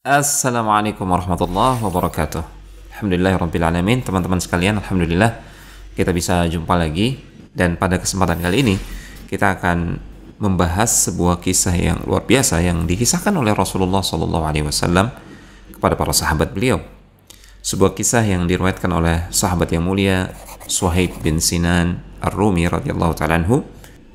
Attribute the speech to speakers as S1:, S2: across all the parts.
S1: Assalamualaikum warahmatullahi wabarakatuh. Alhamdulillahirrabbilalamin. Teman-teman sekalian, Alhamdulillah kita bisa jumpa lagi. Dan pada kesempatan kali ini kita akan membahas sebuah kisah yang luar biasa yang dikisahkan oleh Rasulullah SAW kepada para sahabat beliau. Sebuah kisah yang diriwayatkan oleh sahabat yang mulia Suhaib bin Sinan Ar-Rumi radhiyallahu ta'ala anhu.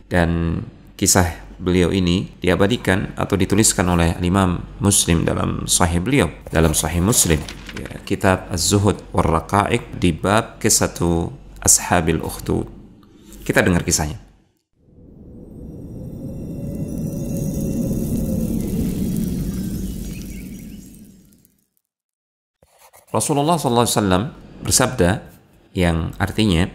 S1: Dan kisah beliau ini diabadikan atau dituliskan oleh Imam Muslim dalam Sahih beliau, dalam Sahih Muslim, ya, kitab Az-Zuhud war Raqa'iq di bab Qissatu Ashabil Ukhdud. Kita dengar kisahnya. Rasulullah SAW bersabda yang artinya,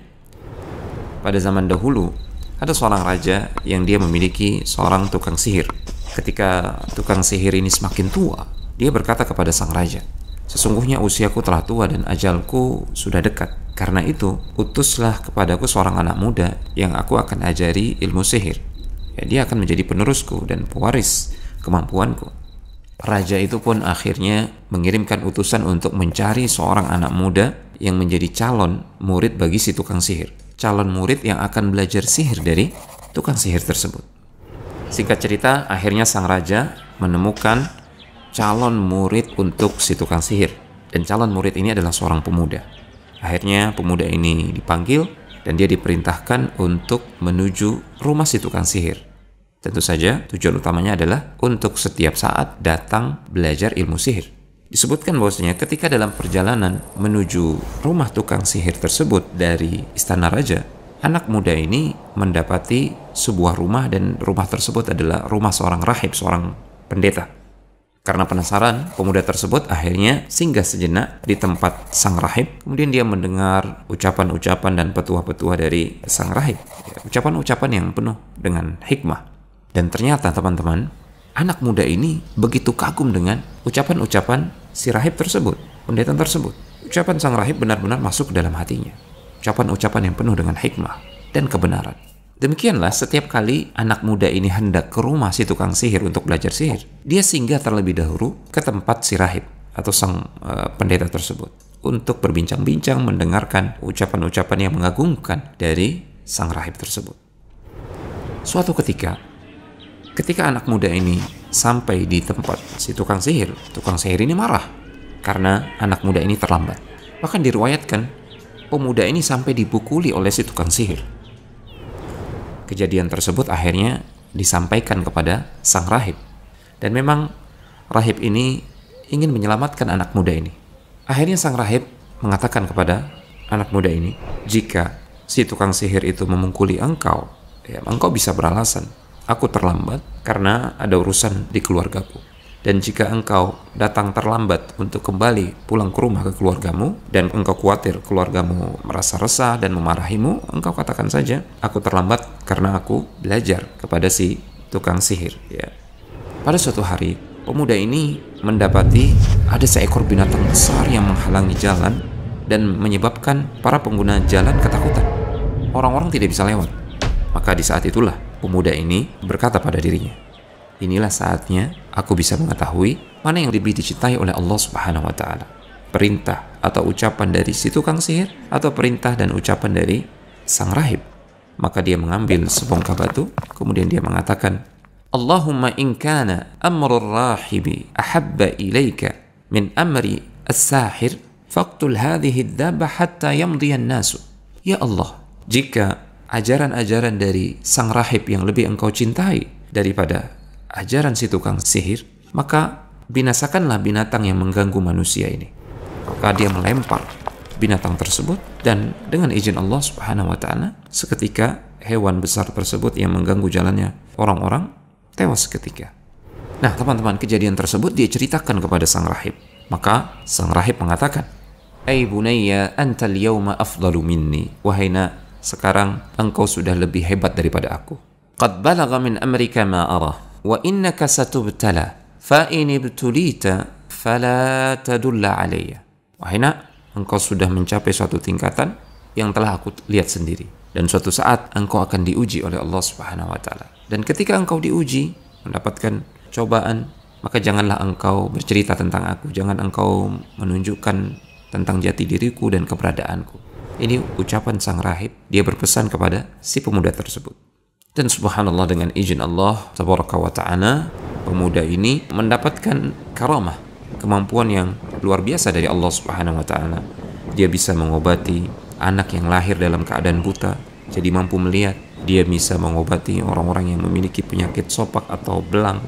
S1: pada zaman dahulu ada seorang raja yang dia memiliki seorang tukang sihir. Ketika tukang sihir ini semakin tua, dia berkata kepada sang raja, "Sesungguhnya usiaku telah tua dan ajalku sudah dekat. Karena itu, utuslah kepadaku seorang anak muda yang aku akan ajari ilmu sihir. Ya, dia akan menjadi penerusku dan pewaris kemampuanku." Raja itu pun akhirnya mengirimkan utusan untuk mencari seorang anak muda yang menjadi calon murid bagi si tukang sihir. Calon murid yang akan belajar sihir dari tukang sihir tersebut. Singkat cerita, akhirnya sang raja menemukan calon murid untuk si tukang sihir. Dan calon murid ini adalah seorang pemuda. Akhirnya pemuda ini dipanggil dan dia diperintahkan untuk menuju rumah si tukang sihir. Tentu saja tujuan utamanya adalah untuk setiap saat datang belajar ilmu sihir. Disebutkan bahwasanya ketika dalam perjalanan menuju rumah tukang sihir tersebut dari istana raja, anak muda ini mendapati sebuah rumah dan rumah tersebut adalah rumah seorang rahib, seorang pendeta. Karena penasaran, pemuda tersebut akhirnya singgah sejenak di tempat sang rahib. Kemudian dia mendengar ucapan-ucapan dan petuah-petuah dari sang rahib. Ucapan-ucapan yang penuh dengan hikmah. Dan ternyata teman-teman, anak muda ini begitu kagum dengan ucapan-ucapan si rahib tersebut, pendeta tersebut. Ucapan sang rahib benar-benar masuk ke dalam hatinya. Ucapan-ucapan yang penuh dengan hikmah dan kebenaran. Demikianlah setiap kali anak muda ini hendak ke rumah si tukang sihir untuk belajar sihir, dia singgah terlebih dahulu ke tempat si rahib atau sang pendeta tersebut untuk berbincang-bincang, mendengarkan ucapan-ucapan yang mengagumkan dari sang rahib tersebut. Suatu ketika anak muda ini sampai di tempat si tukang sihir ini marah karena anak muda ini terlambat. Bahkan diriwayatkan pemuda ini sampai dipukuli oleh si tukang sihir. Kejadian tersebut akhirnya disampaikan kepada sang rahib. Dan memang rahib ini ingin menyelamatkan anak muda ini. Akhirnya sang rahib mengatakan kepada anak muda ini, "Jika si tukang sihir itu memukuli engkau, ya, engkau bisa beralasan, aku terlambat karena ada urusan di keluargaku. Dan jika engkau datang terlambat untuk kembali pulang ke rumah ke keluargamu, dan engkau khawatir keluargamu merasa resah dan memarahimu, engkau katakan saja, aku terlambat karena aku belajar kepada si tukang sihir." Ya. Pada suatu hari, pemuda ini mendapati ada seekor binatang besar yang menghalangi jalan dan menyebabkan para pengguna jalan ketakutan. Orang-orang tidak bisa lewat. Maka di saat itulah pemuda ini berkata pada dirinya, "Inilah saatnya aku bisa mengetahui mana yang lebih dicintai oleh Allah Subhanahu wa Ta'ala. Perintah atau ucapan dari si tukang sihir atau perintah dan ucapan dari sang rahib." Maka dia mengambil sebongkah batu, kemudian dia mengatakan, "Allahumma in kana amrul rahibi ahabba ilaika min amri as-sahir faqtul hadhihi ad-dabba hatta yamdiya an-nasu." Ya Allah, jika ajaran-ajaran dari sang rahib yang lebih engkau cintai daripada ajaran si tukang sihir, maka binasakanlah binatang yang mengganggu manusia ini. Maka dia melempar binatang tersebut, dan dengan izin Allah Subhanahu wa Ta'ala, seketika hewan besar tersebut yang mengganggu jalannya orang-orang tewas seketika. Nah teman-teman, kejadian tersebut dia ceritakan kepada sang rahib. Maka sang rahib mengatakan, "Ai bunayya antal yawma afdalu minni." Wahai nak, sekarang engkau sudah lebih hebat daripada aku. "Qad balagha min amrika ma arah wa innaka satubtala fa in ibtulita fala tadulla alayya." Wahai nak, engkau sudah mencapai suatu tingkatan yang telah aku lihat sendiri, dan suatu saat engkau akan diuji oleh Allah Subhanahu wa Ta'ala. Dan ketika engkau diuji, mendapatkan cobaan, maka janganlah engkau bercerita tentang aku, jangan engkau menunjukkan tentang jati diriku dan keberadaanku. Ini ucapan sang rahib, dia berpesan kepada si pemuda tersebut. Dan subhanallah, dengan izin Allah tabaraka wa ta'ala, pemuda ini mendapatkan karamah, kemampuan yang luar biasa dari Allah subhanahu wa ta'ala. Dia bisa mengobati anak yang lahir dalam keadaan buta jadi mampu melihat. Dia bisa mengobati orang-orang yang memiliki penyakit sopak atau belang,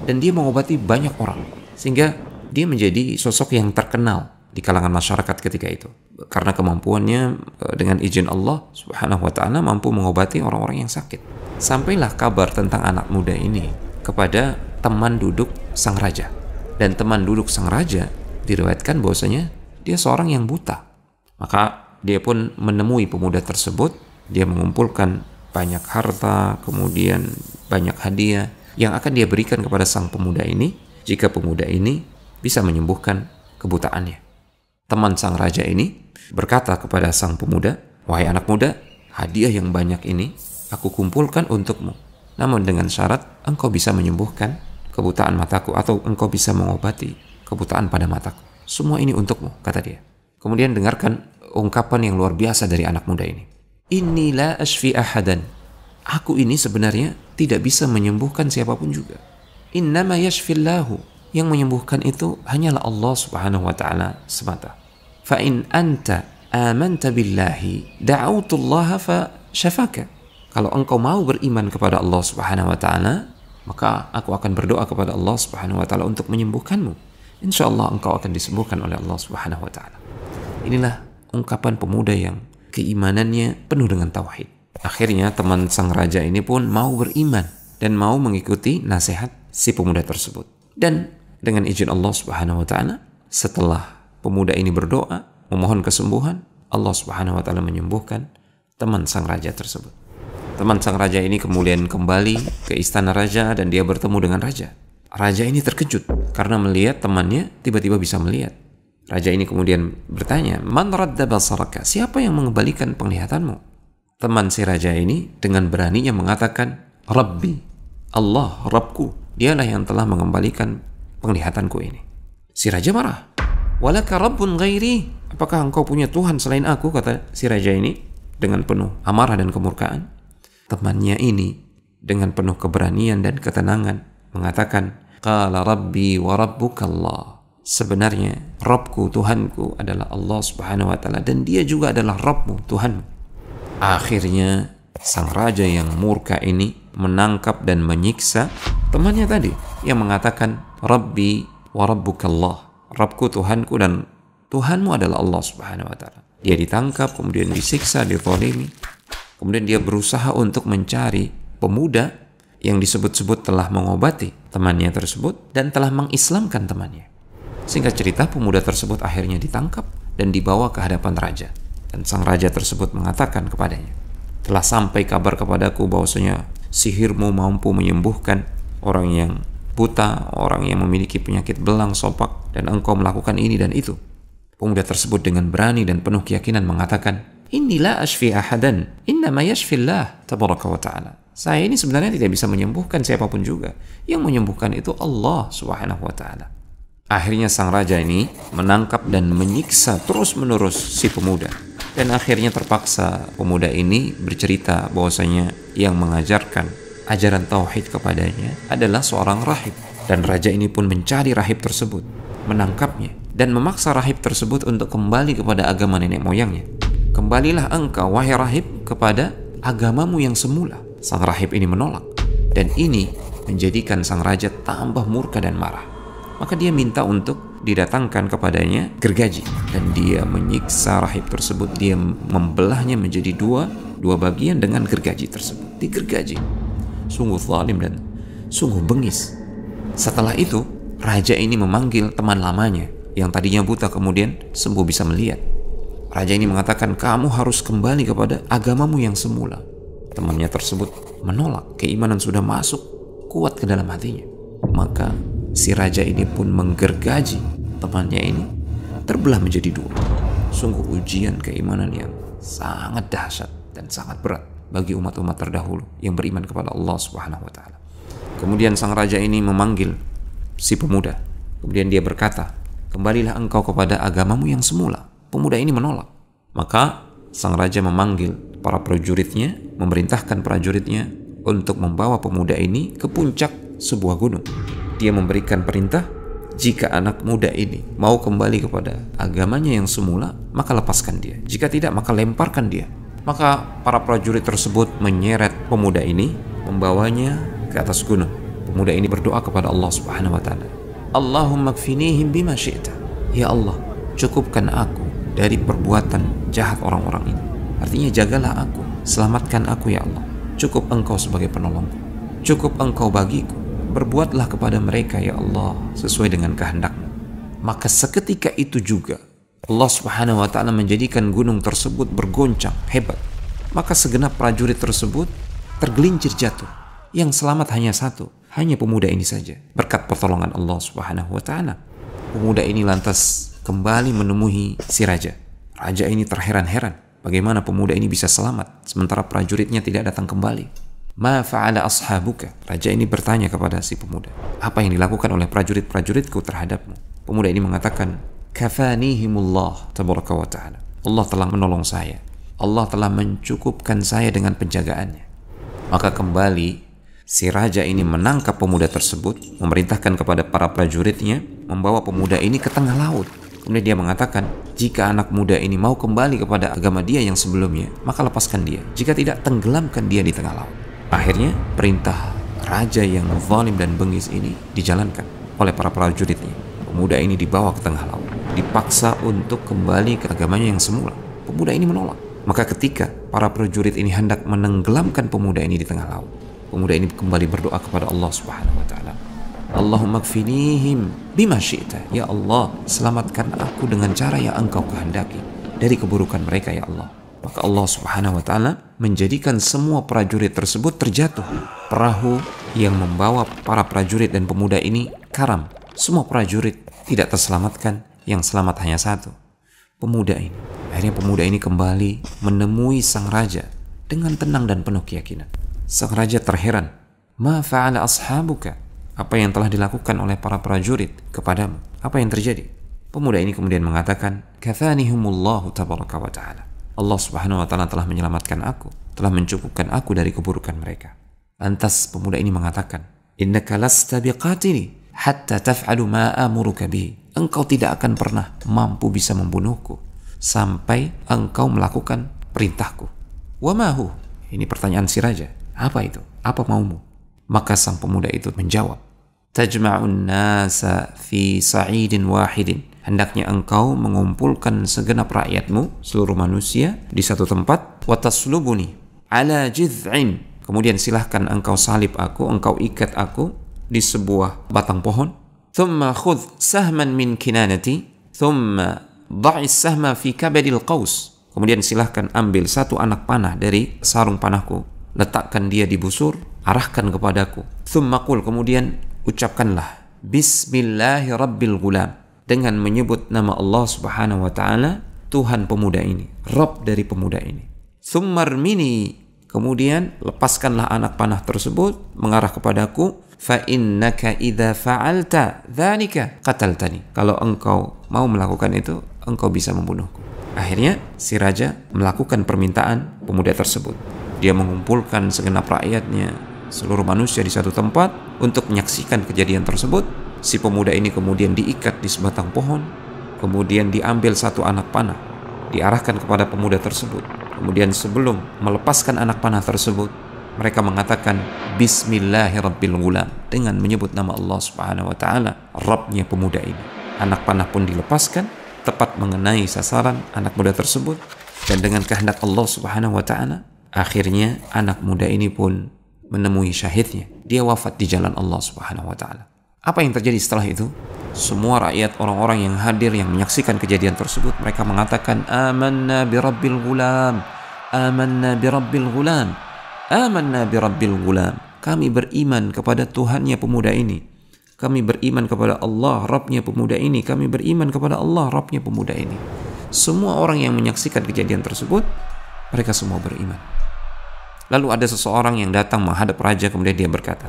S1: dan dia mengobati banyak orang, sehingga dia menjadi sosok yang terkenal di kalangan masyarakat ketika itu, karena kemampuannya dengan izin Allah subhanahu wa ta'ala mampu mengobati orang-orang yang sakit. Sampailah kabar tentang anak muda ini kepada teman duduk sang raja, dan teman duduk sang raja diriwayatkan bahwasanya dia seorang yang buta. Maka dia pun menemui pemuda tersebut, dia mengumpulkan banyak harta, kemudian banyak hadiah yang akan dia berikan kepada sang pemuda ini jika pemuda ini bisa menyembuhkan kebutaannya. Teman sang raja ini berkata kepada sang pemuda, "Wahai anak muda, hadiah yang banyak ini aku kumpulkan untukmu. Namun dengan syarat engkau bisa menyembuhkan kebutaan mataku atau engkau bisa mengobati kebutaan pada mataku. Semua ini untukmu," kata dia. Kemudian dengarkan ungkapan yang luar biasa dari anak muda ini. "Inni la ashfi ahadan." Aku ini sebenarnya tidak bisa menyembuhkan siapapun juga. Innama yashfillahu. Yang menyembuhkan itu hanyalah Allah subhanahu wa ta'ala semata. Fa in anta amanta billahi da'autullaha fa syafaka. Kalau engkau mau beriman kepada Allah subhanahu wa ta'ala, maka aku akan berdoa kepada Allah subhanahu wa ta'ala untuk menyembuhkanmu. InsyaAllah engkau akan disembuhkan oleh Allah subhanahu wa ta'ala. Inilah ungkapan pemuda yang keimanannya penuh dengan tauhid. Akhirnya teman sang raja ini pun mau beriman dan mau mengikuti nasihat si pemuda tersebut. Dan dengan izin Allah subhanahu wa ta'ala, setelah pemuda ini berdoa memohon kesembuhan, Allah subhanahu wa ta'ala menyembuhkan teman sang raja tersebut. Teman sang raja ini kemudian kembali ke istana raja dan dia bertemu dengan raja. Raja ini terkejut karena melihat temannya tiba-tiba bisa melihat. Raja ini kemudian bertanya, "Man radda basaraka?" Siapa yang mengembalikan penglihatanmu? Teman si raja ini dengan beraninya mengatakan, "Rabbi, Allah, Rabbku, dialah yang telah mengembalikan penglihatanku ini." Si raja marah. "Walaka rabbun ghairi?" Apakah engkau punya Tuhan selain aku? Kata si raja ini dengan penuh amarah dan kemurkaan. Temannya ini dengan penuh keberanian dan ketenangan mengatakan, "Qala rabbi wa rabbuka Allah." Sebenarnya Rabbku, Tuhanku adalah Allah subhanahu wa ta'ala, dan dia juga adalah Rabbmu, Tuhanmu. Akhirnya sang raja yang murka ini menangkap dan menyiksa temannya tadi yang mengatakan, "Rabbi wa rabbuka Allah." Rabbku, Tuhanku, dan Tuhanmu adalah Allah subhanahu wa ta'ala. Dia ditangkap, kemudian disiksa, dizalimi. Kemudian dia berusaha untuk mencari pemuda yang disebut-sebut telah mengobati temannya tersebut dan telah mengislamkan temannya. Singkat cerita, pemuda tersebut akhirnya ditangkap dan dibawa ke hadapan raja. Dan sang raja tersebut mengatakan kepadanya, "Telah sampai kabar kepadaku bahwasanya sihirmu mampu menyembuhkan orang yang buta, orang yang memiliki penyakit belang, sopak, dan engkau melakukan ini dan itu." Pemuda tersebut dengan berani dan penuh keyakinan mengatakan, "Inni la ashfi ahadan, innama yashfillah tabaraka wa ta'ala." Saya ini sebenarnya tidak bisa menyembuhkan siapapun juga. Yang menyembuhkan itu Allah subhanahu wa ta'ala. Akhirnya sang raja ini menangkap dan menyiksa terus-menerus si pemuda. Dan akhirnya terpaksa pemuda ini bercerita bahwasanya yang mengajarkan ajaran tauhid kepadanya adalah seorang rahib. Dan raja ini pun mencari rahib tersebut, menangkapnya, dan memaksa rahib tersebut untuk kembali kepada agama nenek moyangnya. "Kembalilah engkau, wahai rahib, kepada agamamu yang semula." Sang rahib ini menolak, dan ini menjadikan sang raja tambah murka dan marah. Maka dia minta untuk didatangkan kepadanya gergaji, dan dia menyiksa rahib tersebut. Dia membelahnya menjadi dua bagian dengan gergaji tersebut. Digergaji. Sungguh zalim dan sungguh bengis. Setelah itu, raja ini memanggil teman lamanya yang tadinya buta kemudian sembuh bisa melihat. Raja ini mengatakan, "Kamu harus kembali kepada agamamu yang semula." Temannya tersebut menolak. Keimanan sudah masuk kuat ke dalam hatinya. Maka si raja ini pun menggergaji temannya ini, terbelah menjadi dua. Sungguh ujian keimanan yang sangat dahsyat dan sangat berat bagi umat-umat terdahulu yang beriman kepada Allah Subhanahu wa ta'ala. Kemudian sang raja ini memanggil si pemuda. Kemudian dia berkata, kembalilah engkau kepada agamamu yang semula. Pemuda ini menolak. Maka sang raja memanggil para prajuritnya, memerintahkan prajuritnya untuk membawa pemuda ini ke puncak sebuah gunung. Dia memberikan perintah, jika anak muda ini mau kembali kepada agamanya yang semula, maka lepaskan dia. Jika tidak, maka lemparkan dia. Maka para prajurit tersebut menyeret pemuda ini, membawanya ke atas gunung. Pemuda ini berdoa kepada Allah Subhanahu wa taala, Allahumma kfinihim bima syi'ta. Ya Allah, cukupkan aku dari perbuatan jahat orang-orang ini. Artinya jagalah aku, selamatkan aku ya Allah. Cukup engkau sebagai penolongku. Cukup engkau bagiku. Berbuatlah kepada mereka ya Allah sesuai dengan kehendak-Mu. Maka seketika itu juga Allah Subhanahu wa taala menjadikan gunung tersebut bergoncang hebat. Maka segenap prajurit tersebut tergelincir jatuh. Yang selamat hanya satu, hanya pemuda ini saja. Berkat pertolongan Allah Subhanahu wa taala, pemuda ini lantas kembali menemui si raja. Raja ini terheran-heran, bagaimana pemuda ini bisa selamat sementara prajuritnya tidak datang kembali. Ma fa'ala ashabuka. Raja ini bertanya kepada si pemuda, apa yang dilakukan oleh prajurit-prajuritku terhadapmu? Pemuda ini mengatakan, kafanihimullah tabaraka wa ta'ala. Allah telah menolong saya. Allah telah mencukupkan saya dengan penjagaannya. Maka kembali si raja ini menangkap pemuda tersebut, memerintahkan kepada para prajuritnya membawa pemuda ini ke tengah laut. Kemudian dia mengatakan, jika anak muda ini mau kembali kepada agama dia yang sebelumnya, maka lepaskan dia. Jika tidak, tenggelamkan dia di tengah laut. Akhirnya perintah raja yang zalim dan bengis ini dijalankan oleh para prajuritnya. Pemuda ini dibawa ke tengah laut, dipaksa untuk kembali ke agamanya yang semula. Pemuda ini menolak. Maka ketika para prajurit ini hendak menenggelamkan pemuda ini di tengah laut, pemuda ini kembali berdoa kepada Allah Subhanahu wa taala, Allahumma kfinihim bima syi'ta. Ya Allah, selamatkan aku dengan cara yang engkau kehendaki dari keburukan mereka ya Allah. Maka Allah Subhanahu wa taala menjadikan semua prajurit tersebut terjatuh. Perahu yang membawa para prajurit dan pemuda ini karam. Semua prajurit tidak terselamatkan, yang selamat hanya satu, pemuda ini. Akhirnya pemuda ini kembali menemui sang raja dengan tenang dan penuh keyakinan. Sang raja terheran, ma fa'ala ashabuka. Apa yang telah dilakukan oleh para prajurit kepadamu? Apa yang terjadi? Pemuda ini kemudian mengatakan, kafanihumullahu tabaraka wa ta'ala. Allah Subhanahu wa taala telah menyelamatkan aku, telah mencukupkan aku dari keburukan mereka. Lantas pemuda ini mengatakan, innaka lasta biqatili hatta taf'alu ma amuruka bihi. Engkau tidak akan pernah mampu bisa membunuhku sampai engkau melakukan perintahku. Wa ma hu? Ini pertanyaan si raja. Apa itu? Apa maumu? Maka sang pemuda itu menjawab, tajma'un nasa fi sa'idin wahidin. Hendaknya engkau mengumpulkan segenap rakyatmu, seluruh manusia di satu tempat, wa taslubuni ala jiz'in. Kemudian silahkan engkau salib aku, engkau ikat aku di sebuah batang pohon. Thumma khudh sahman min kinanati, thumma dha'is sahma fi kabadil qaus. Kemudian silahkan ambil satu anak panah dari sarung panahku, letakkan dia di busur, arahkan kepadaku. Thumma qul, kemudian ucapkanlah Bismillahi Rabbil Ghulam, dengan menyebut nama Allah Subhanahu wa taala, Tuhan pemuda ini, Rabb dari pemuda ini. Tsummarmini, kemudian lepaskanlah anak panah tersebut mengarah kepadaku. Fa innaka idza fa'alta dzalika qataltani. Kalau engkau mau melakukan itu, engkau bisa membunuhku. Akhirnya si raja melakukan permintaan pemuda tersebut. Dia mengumpulkan segenap rakyatnya, seluruh manusia di satu tempat untuk menyaksikan kejadian tersebut. Si pemuda ini kemudian diikat di sebatang pohon, kemudian diambil satu anak panah, diarahkan kepada pemuda tersebut. Kemudian sebelum melepaskan anak panah tersebut, mereka mengatakan Bismillahirrabbilghulam, dengan menyebut nama Allah Subhanahu wa taala, Rabbnya pemuda ini. Anak panah pun dilepaskan, tepat mengenai sasaran anak muda tersebut, dan dengan kehendak Allah Subhanahu wa taala, akhirnya anak muda ini pun menemui syahidnya. Dia wafat di jalan Allah Subhanahu wa taala. Apa yang terjadi setelah itu? Semua rakyat, orang-orang yang hadir yang menyaksikan kejadian tersebut, mereka mengatakan amanna birabbil ghulam, amanna birabbil ghulam, amanna birabbil ghulam. Kami beriman kepada Tuhannya pemuda ini. Kami beriman kepada Allah, Rabbnya pemuda ini. Kami beriman kepada Allah, Rabbnya pemuda ini. Semua orang yang menyaksikan kejadian tersebut, mereka semua beriman. Lalu ada seseorang yang datang menghadap raja, kemudian dia berkata,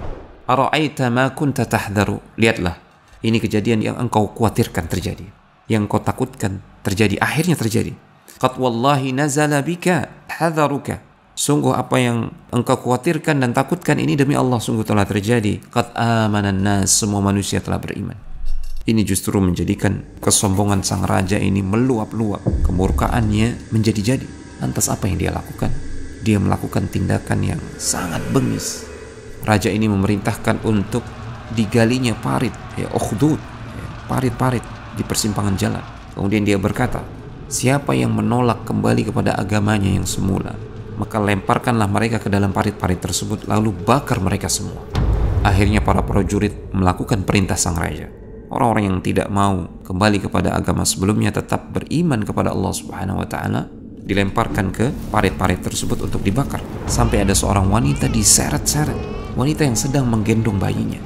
S1: Ara'aita ma kunta tahdharu. Lihatlah Ini kejadian yang engkau khawatirkan terjadi, yang engkau takutkan terjadi, akhirnya terjadi. Qad wallahi nazala bika hadharuka. Sungguh apa yang engkau khawatirkan dan takutkan ini demi Allah sungguh telah terjadi. Qad amanan nas, semua manusia telah beriman. Ini justru menjadikan kesombongan sang raja ini meluap-luap, kemurkaannya menjadi-jadi. Lantas apa yang dia lakukan? Dia melakukan tindakan yang sangat bengis. Raja ini memerintahkan untuk digalinya parit, ukhdud, parit-parit di persimpangan jalan. Kemudian dia berkata, siapa yang menolak kembali kepada agamanya yang semula, maka lemparkanlah mereka ke dalam parit-parit tersebut, lalu bakar mereka semua. Akhirnya para prajurit melakukan perintah sang raja. Orang-orang yang tidak mau kembali kepada agama sebelumnya, tetap beriman kepada Allah Subhanahu wa taala, dilemparkan ke parit-parit tersebut untuk dibakar. Sampai ada seorang wanita diseret-seret, wanita yang sedang menggendong bayinya.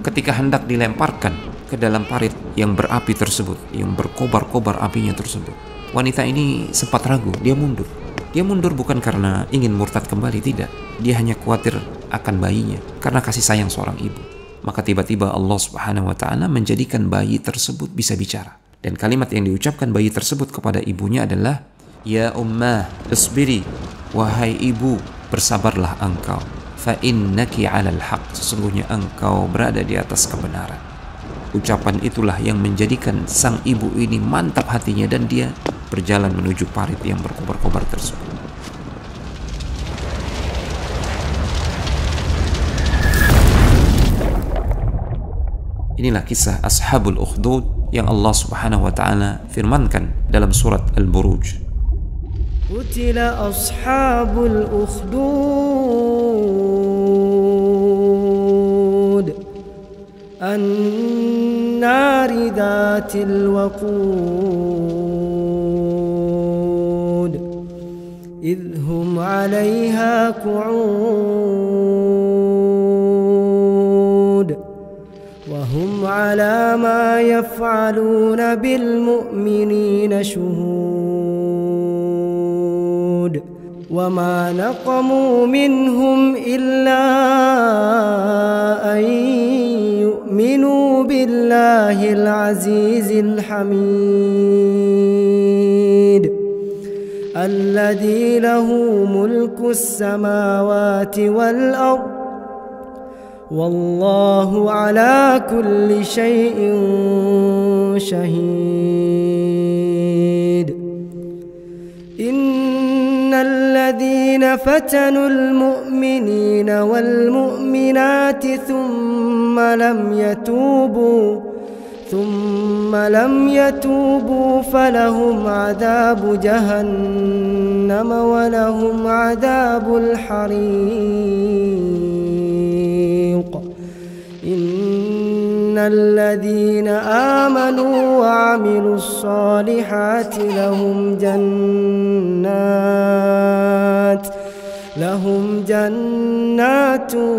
S1: Ketika hendak dilemparkan ke dalam parit yang berapi tersebut, yang berkobar-kobar apinya tersebut, wanita ini sempat ragu, dia mundur. Dia mundur bukan karena ingin murtad kembali, tidak. Dia hanya khawatir akan bayinya karena kasih sayang seorang ibu. Maka tiba-tiba Allah Subhanahu wa taala menjadikan bayi tersebut bisa bicara. Dan kalimat yang diucapkan bayi tersebut kepada ibunya adalah, ya ummah isbiri, wahai ibu bersabarlah engkau, fa innaki 'alal haq, sesungguhnya engkau berada di atas kebenaran. Ucapan itulah yang menjadikan sang ibu ini mantap hatinya dan dia berjalan menuju parit yang berkobar-kobar tersebut. Inilah kisah Ashabul Ukhdud yang Allah Subhanahu wa taala firmankan dalam surat Al-Buruj.
S2: Qutila ashabul ukhdud an-nari dhatil waqud idhum 'alayha qu'ud wa hum 'ala ma yaf'aluna bil mu'minina shuhud wa ma naqamu minhum illa an yu'minu billahil azizil hamid alladhi lahu mulku as-samawati wal ard wallahu ala kulli shay'in shahid. Innal ladhina fatanu al-mu'minina wal mu'minati thumma lam yatubu falahum 'adhabu jahannam wa lahum 'adhabul hariq. Innal ladhina amanu wa 'amilus solihati lahum jannatun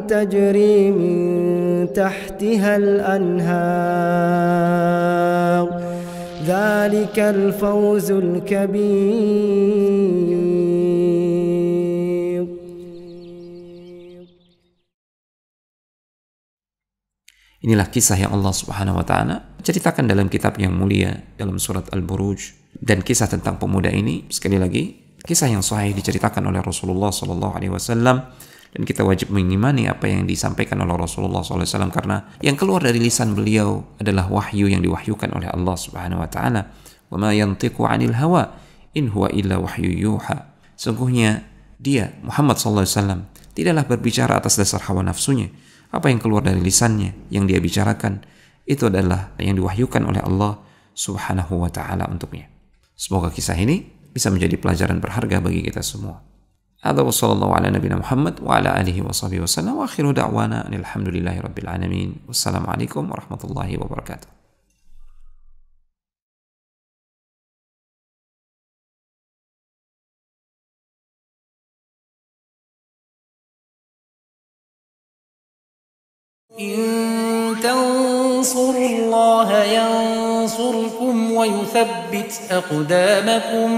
S2: tajri min tahtihal anhar. Dzalikal fawzul kabir.
S1: Inilah kisah yang Allah Subhanahu wa taala ceritakan dalam kitab yang mulia dalam surat Al-Buruj. Dan kisah tentang pemuda ini, sekali lagi, kisah yang sahih diceritakan oleh Rasulullah SAW, dan kita wajib mengimani apa yang disampaikan oleh Rasulullah SAW karena yang keluar dari lisan beliau adalah wahyu yang diwahyukan oleh Allah Subhanahu wa taala. Wa ma yantiqu 'anil hawa in huwa illa wahyu yuha. Sungguhnya dia Muhammad SAW tidaklah berbicara atas dasar hawa nafsunya. Apa yang keluar dari lisannya, yang dia bicarakan, itu adalah yang diwahyukan oleh Allah Subhanahu wa taala untuknya. Semoga kisah ini bisa menjadi pelajaran berharga bagi kita semua. Hadza wa sallallahu ala nabiyina Muhammad wa ala alihi wa sahbihi wasallam wa akhiru da'wana alhamdulillahi rabbil alamin. Wassalamualaikum warahmatullahi wabarakatuh.
S3: إن تنصروا الله ينصركم ويثبت أقدامكم